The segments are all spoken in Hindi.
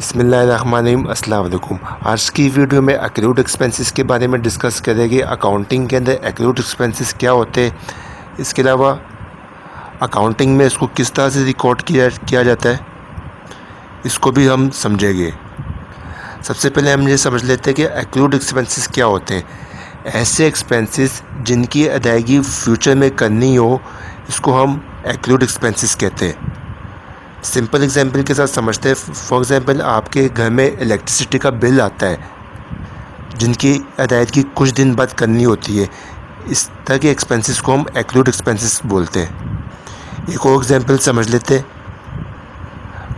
बिस्मिल्लाहिर्रहमानिर्रहीम। अस्सलाम वालेकुम। आज की वीडियो में एक्रूड एक्सपेंसेस के बारे में डिस्कस करेंगे। अकाउंटिंग के अंदर एक्रूड एक्सपेंसेस क्या होते हैं, इसके अलावा अकाउंटिंग में इसको किस तरह से रिकॉर्ड किया जाता है, इसको भी हम समझेंगे। सबसे पहले हम ये समझ लेते हैं कि एक्रूड एक्सपेंसेस क्या होते हैं। ऐसे एक्सपेंसेस जिनकी अदायगी फ्यूचर में करनी हो, इसको हम एक्रूड एक्सपेंसेस कहते हैं। सिंपल एग्जांपल के साथ समझते हैं। फॉर एग्ज़ाम्पल, आपके घर में इलेक्ट्रिसिटी का बिल आता है जिनकी अदायगी कुछ दिन बाद करनी होती है। इस तरह के एक्सपेंसेस को हम एक्रूड एक्सपेंसेस बोलते हैं। एक और एग्जांपल समझ लेते हैं।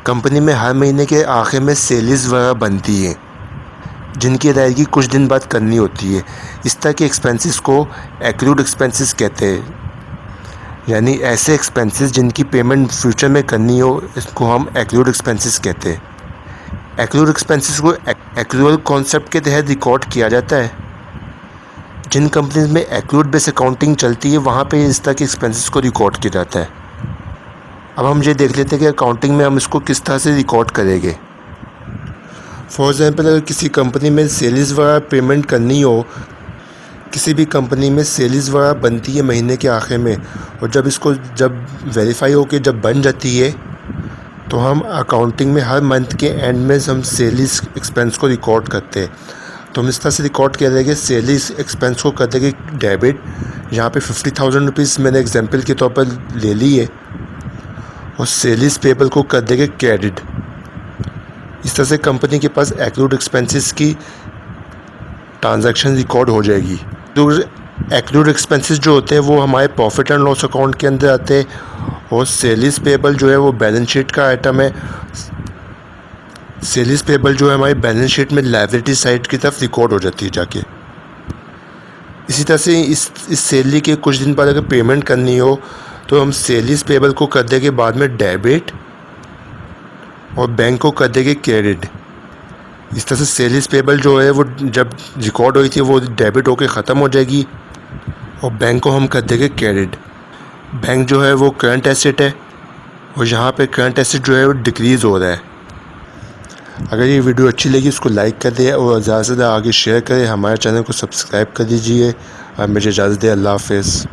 कंपनी में हर महीने के आखिर में सेल्स वगैरह बनती है जिनकी अदायगी कुछ दिन बाद करनी होती है। इस तरह के एक्सपेंसेस को एक्रूड एक्सपेंसेस कहते हैं। यानी ऐसे एक्सपेंसेस जिनकी पेमेंट फ्यूचर में करनी हो, इसको हम एक्रूड एक्सपेंसेस कहते हैं। एक्रूड एक्सपेंसेस को एक्रूअल कॉन्सेप्ट के तहत रिकॉर्ड किया जाता है। जिन कंपनीज में एक्रूड बेस अकाउंटिंग चलती है, वहाँ पे इस तरह के एक्सपेंसेस को रिकॉर्ड किया जाता है। अब हम ये देख लेते हैं कि अकाउंटिंग में हम इसको किस तरह से रिकॉर्ड करेंगे। फॉर एग्ज़ाम्पल, अगर किसी कंपनी में सेल्स वगैरह पेमेंट करनी हो, किसी भी कंपनी में सेल्स वगैरह बनती है महीने के आखिर में, और जब वेरीफाई हो के जब बन जाती है, तो हम अकाउंटिंग में हर मंथ के एंड में हम सेल्स एक्सपेंस को रिकॉर्ड करते हैं। तो हम इस तरह से रिकॉर्ड कर देंगे। सेल्स एक्सपेंस को कर देंगे डेबिट। यहाँ पे 50,000 रुपीज़ मैंने एग्जांपल के तौर पर ले ली है, और सेल्स पेबल को कर देंगे क्रेडिट। इस तरह से कंपनी के पास एक्रूड एक्सपेंसेस की ट्रांजैक्शन रिकॉर्ड हो जाएगी। तो एक्रूड एक्सपेंसेस जो होते हैं वो हमारे प्रॉफिट एंड लॉस अकाउंट के अंदर आते हैं, और सेल्स पेबल जो है वो बैलेंस शीट का आइटम है। सेल्स पेबल जो है हमारी बैलेंस शीट में लायबिलिटी साइड की तरफ रिकॉर्ड हो जाती है जाके। इसी तरह से इस सैलरी के कुछ दिन बाद अगर पेमेंट करनी हो, तो हम सेल्स पेबल को कर देंगे बाद में डेबिट, और बैंक को कर देंगे क्रेडिट। इस तरह से सेल्स पेबल जो है वो जब रिकॉर्ड हुई थी वो डेबिट होकर ख़त्म हो जाएगी, और बैंक को हम कर देंगे क्रेडिट। बैंक जो है वो करंट एसेट है, और यहाँ पे करंट एसेट जो है वो डिक्रीज़ हो रहा है। अगर ये वीडियो अच्छी लगी, इसको लाइक कर दें और ज़्यादा से ज़्यादा आगे शेयर करें। हमारे चैनल को सब्सक्राइब कर दीजिए। अब मुझे इजाज़त दें। अल्लाह हाफ़िज़।